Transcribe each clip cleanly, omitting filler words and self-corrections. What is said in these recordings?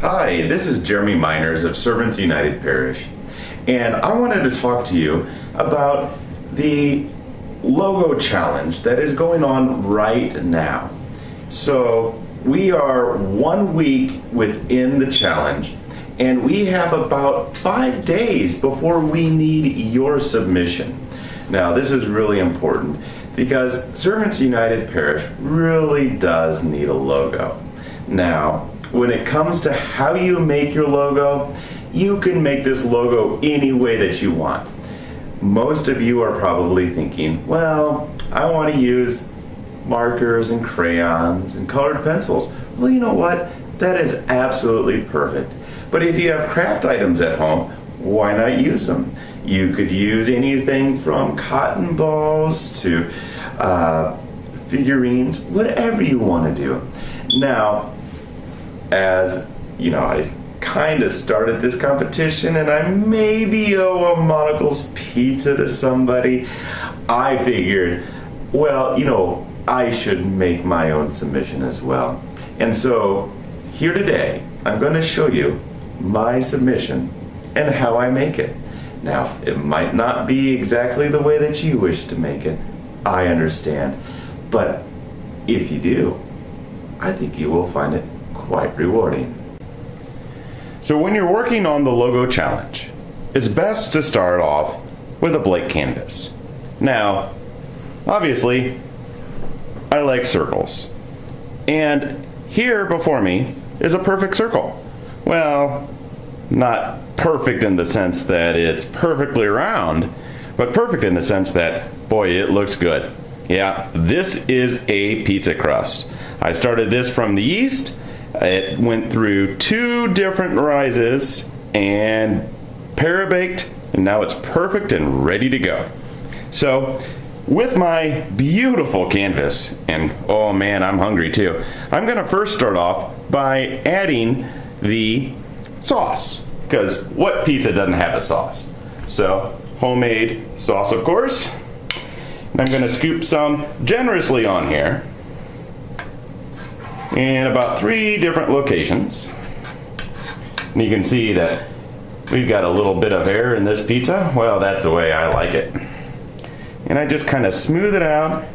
Hi, this is Jeremy Miners of Servants United Parish, and I wanted to talk to you about the logo challenge that is going on right now. So we are 1 week within the challenge, and we have about 5 days before we need your submission. Now, this is really important because Servants United Parish really does need a logo. Now, when it comes to how you make your logo, you can make this logo any way that you want. Most of you are probably thinking, well, I want to use markers and crayons and colored pencils. Well, you know what? That is absolutely perfect. But if you have craft items at home, why not use them? You could use anything from cotton balls to figurines, whatever you want to do. Now, as you know, I kind of started this competition and I maybe owe a Monical's pizza to somebody. I figured, well, you know, I should make my own submission as well. And so here today, I'm going to show you my submission and how I make it. Now, it might not be exactly the way that you wish to make it. I understand. But if you do, I think you will find it quite rewarding. So when you're working on the logo challenge, it's best to start off with a blank canvas. Now, obviously, I like circles. And here before me is a perfect circle. Well, not perfect in the sense that it's perfectly round, but perfect in the sense that, boy, it looks good. Yeah, this is a pizza crust. I started this from the east. It went through 2 different rises and parabaked, and now it's perfect and ready to go. So with my beautiful canvas, and oh man, I'm hungry too, I'm gonna first start off by adding the sauce, because what pizza doesn't have a sauce? So homemade sauce, of course. And I'm gonna scoop some generously on here in about 3 different locations. And you can see that we've got a little bit of air in this pizza. Well, that's the way I like it. And I just kind of smooth it out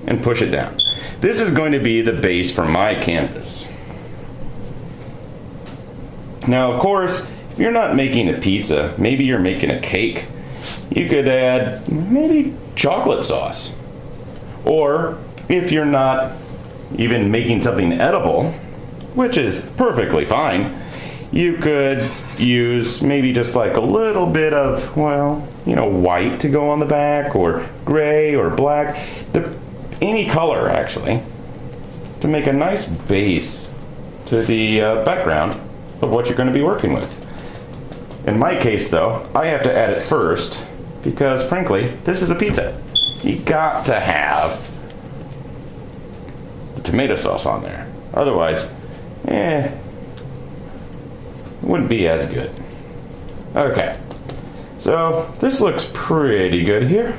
and push it down. This is going to be the base for my canvas. Now, of course, if you're not making a pizza, maybe you're making a cake, you could add maybe chocolate sauce. Or if you're not even making something edible, which is perfectly fine, you could use maybe just like a little bit of, well, you know, white to go on the back, or gray or black, any color actually, to make a nice base to the background of what you're going to be working with. In my case though, I have to add it first because frankly, this is a pizza. You got to have tomato sauce on there. Otherwise, it wouldn't be as good. Okay, so this looks pretty good here.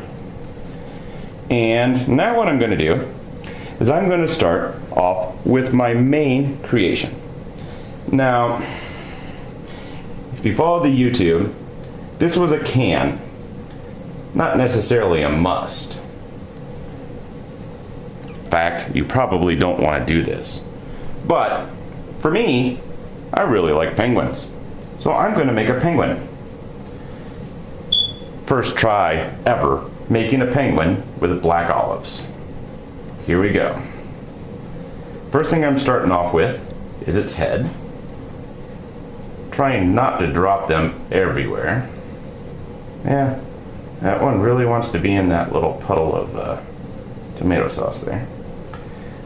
And now what I'm going to do is I'm going to start off with my main creation. Now, if you follow the YouTube, this was a can, not necessarily a must. Fact, you probably don't want to do this. But for me, I really like penguins. So I'm going to make a penguin. First try ever making a penguin with black olives. Here we go. First thing I'm starting off with is its head. Trying not to drop them everywhere. Yeah, that one really wants to be in that little puddle of tomato sauce there.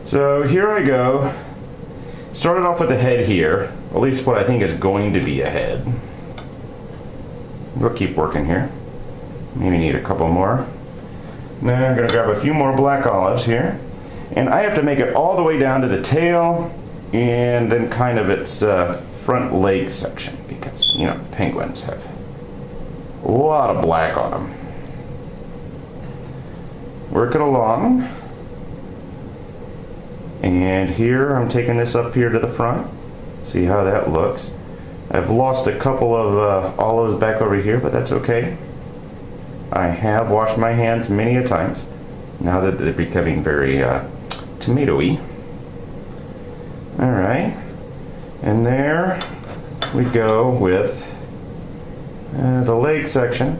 So here I go. Started off with the head here, at least what I think is going to be a head. We'll keep working here. Maybe need a couple more. Now I'm going to grab a few more black olives here. And I have to make it all the way down to the tail and then kind of its front leg section because, you know, penguins have a lot of black on them. Work it along. And here I'm taking this up here to the front. See how that looks. I've lost a couple of olives back over here, but that's okay. I have washed my hands many a times now that they're becoming very tomatoey. All right, and there we go with the leg section,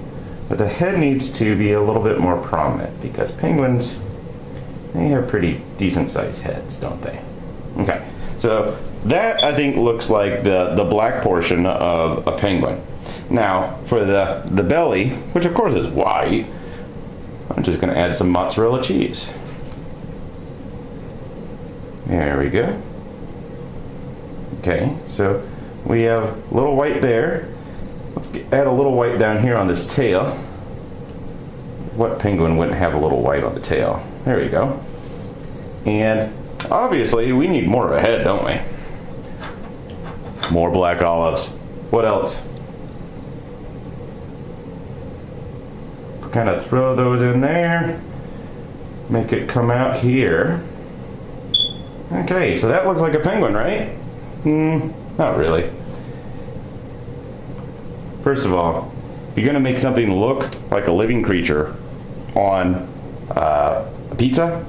but the head needs to be a little bit more prominent because penguins, they have pretty decent sized heads, don't they? Okay, so that I think looks like the black portion of a penguin. Now for the belly, which of course is white, I'm just going to add some mozzarella cheese. There we go. Okay, so we have a little white there. Let's add a little white down here on this tail. What penguin wouldn't have a little white on the tail? There we go. And obviously we need more of a head, don't we? More black olives. What else? Kind of throw those in there. Make it come out here. Okay, so that looks like a penguin, right? Not really. First of all, if you're gonna make something look like a living creature on a pizza,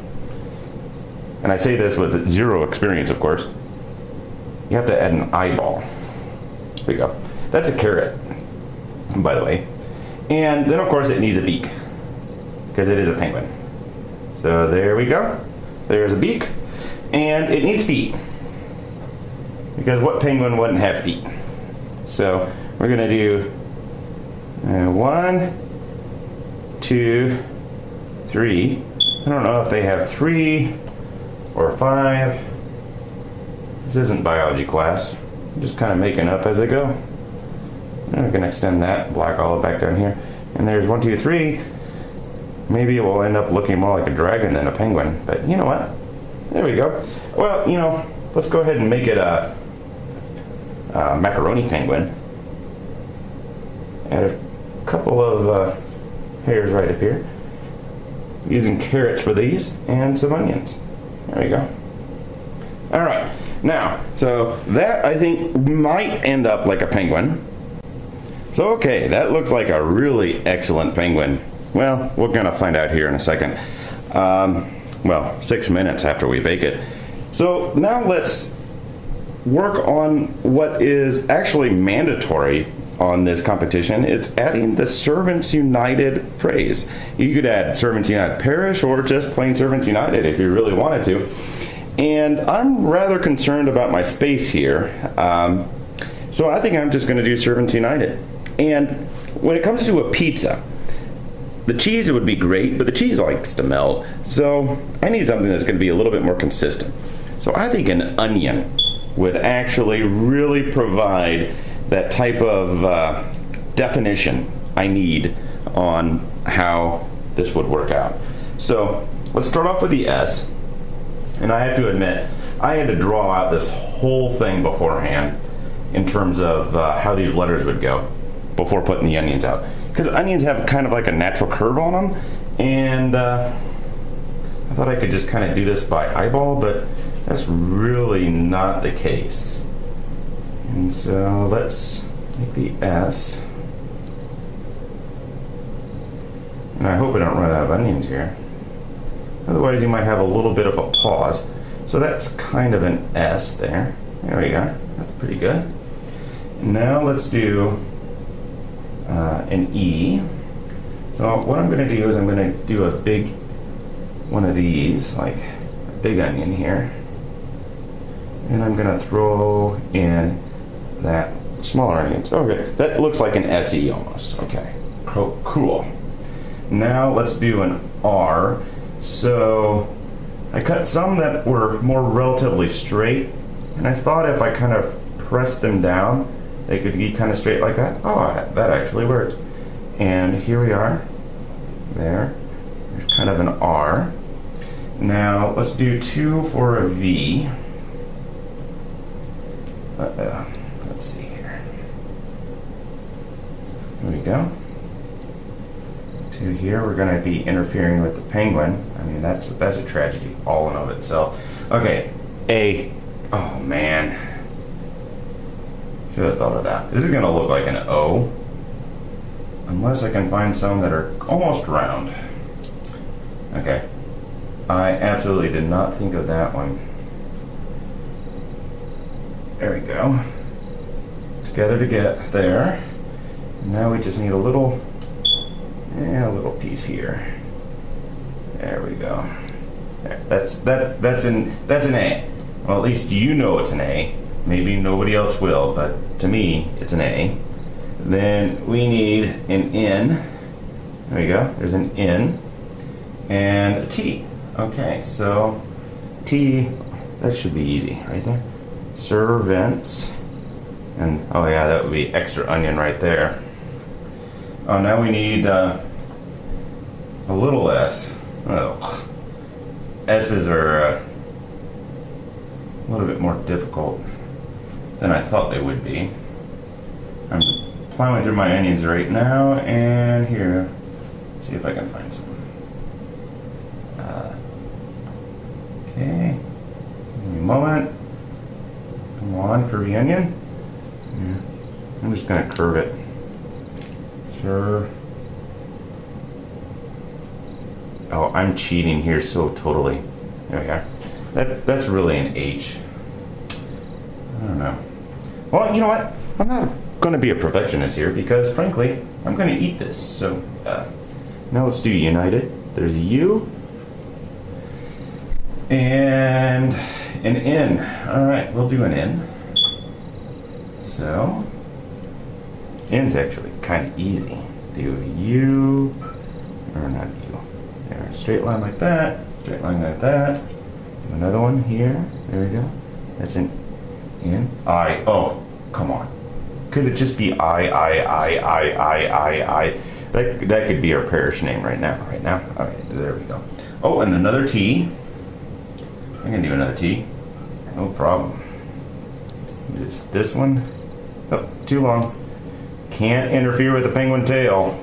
and I say this with zero experience, of course, you have to add an eyeball. There you go. That's a carrot, by the way. And then, of course, it needs a beak, because it is a penguin. So there we go. There's a beak, and it needs feet, because what penguin wouldn't have feet? So we're gonna do 1, 2, 3. I don't know if they have 3 or 5. This isn't biology class. I'm just kind of making up as I go. I'm gonna extend that black olive back down here. And there's 1, 2, 3. Maybe it will end up looking more like a dragon than a penguin, but you know what? There we go. Well, you know, let's go ahead and make it a macaroni penguin. Add a couple of hairs right up here. Using carrots for these and some onions. There we go. All right, now, so that I think might end up like a penguin. So okay, that looks like a really excellent penguin. Well, we're gonna find out here in a second. Well, 6 minutes after we bake it. So now let's work on what is actually mandatory on this competition. It's adding the Servants United phrase. You could add Servants United Parish or just plain Servants United if you really wanted to. And I'm rather concerned about my space here. So I think I'm just gonna do Servants United. And when it comes to a pizza, the cheese would be great, but the cheese likes to melt. So I need something that's gonna be a little bit more consistent. So I think an onion would actually really provide that type of definition I need on how this would work out. So let's start off with the S. And I have to admit, I had to draw out this whole thing beforehand in terms of how these letters would go before putting the onions out. Because onions have kind of like a natural curve on them, and I thought I could just kind of do this by eyeball, but that's really not the case. And so let's make the S. And I hope I don't run out of onions here. Otherwise you might have a little bit of a pause. So that's kind of an S there. There we go. That's pretty good. And now let's do an E. So what I'm going to do is I'm going to do a big one of these, like a big onion here. And I'm going to throw in that smaller onions. Okay, that looks like an SE almost. Okay, cool. Now let's do an R. So I cut some that were more relatively straight, and I thought if I kind of pressed them down, they could be kind of straight like that. Oh, that actually worked. And here we are. There's kind of an R. Now let's do 2 for a V. Let's see here. There we go. 2 here. We're going to be interfering with the penguin. I mean, that's a tragedy all in of itself. Okay, A. Oh man. Should have thought of that. This is gonna look like an O. Unless I can find some that are almost round. Okay. I absolutely did not think of that one. There we go. Together to get there. Now we just need a little piece here. There we go. There, that's an A. Well, at least you know it's an A. Maybe nobody else will, but to me, it's an A. Then we need an N. There we go. There's an N and a T. Okay, so T, that should be easy right there. Servants. And oh yeah, that would be extra onion right there. Oh, now we need a little S. Oh, S's are a little bit more difficult than I thought they would be. I'm plowing through my onions right now, and here, see if I can find some. Okay, give me a moment. Come on, curvy onion. Yeah. I'm just gonna curve it. Sure. Oh, I'm cheating here so totally. There we are. That's really an H. I don't know. Well, you know what? I'm not going to be a perfectionist here because, frankly, I'm going to eat this. So now let's do United. There's a U and an N. All right, we'll do an N. So N's actually kind of easy. Do a U or not U. There, straight line like that. Straight line like that. Do another one here. There we go. That's an N. I. Oh, come on. Could it just be I? That could be our parish name right now. Right now. All right, there we go. Oh, and another T. I can do another T. No problem. Just this one. Oh, too long. Can't interfere with the penguin tail.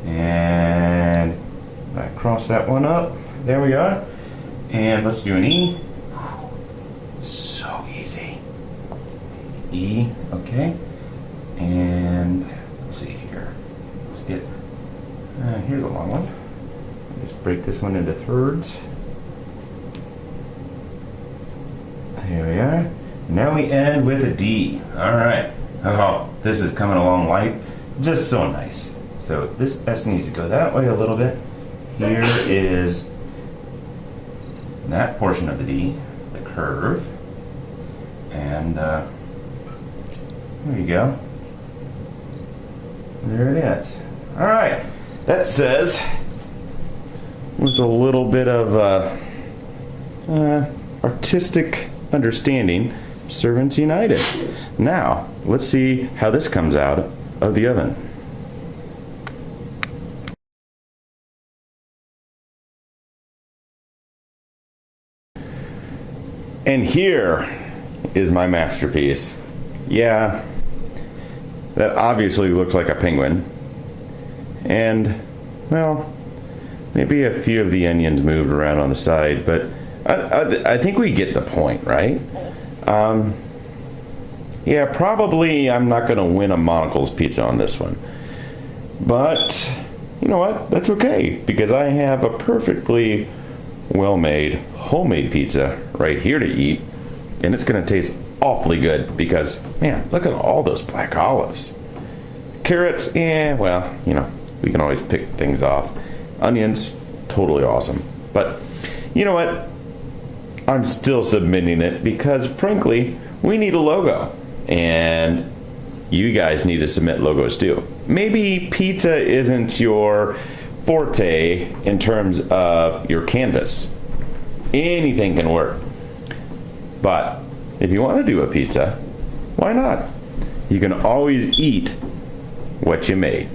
And I cross that one up. There we are. And let's do an E. So easy. E, okay. And let's see here. Let's get, here's a long one. Just break this one into thirds. Here we are. Now we end with a D. All right. Oh, this is coming along light. Just so nice. So this S needs to go that way a little bit. Here is that portion of the D, the curve. And there you go. There it is. All right. That says, with a little bit of artistic understanding, Servants United. Now, let's see how this comes out of the oven. And here is my masterpiece. Yeah, that obviously looks like a penguin. And, well, maybe a few of the onions moved around on the side, but I think we get the point, right? Yeah, probably I'm not going to win a Monical's pizza on this one. But, you know what? That's okay, because I have a perfectly well-made homemade pizza right here to eat, and it's going to taste awfully good because, man, look at all those black olives. Carrots, well, you know, we can always pick things off. Onions, totally awesome. But, you know what? I'm still submitting it because, frankly, we need a logo, and you guys need to submit logos too. Maybe pizza isn't your forte in terms of your canvas. Anything can work. But if you want to do a pizza, why not? You can always eat what you made.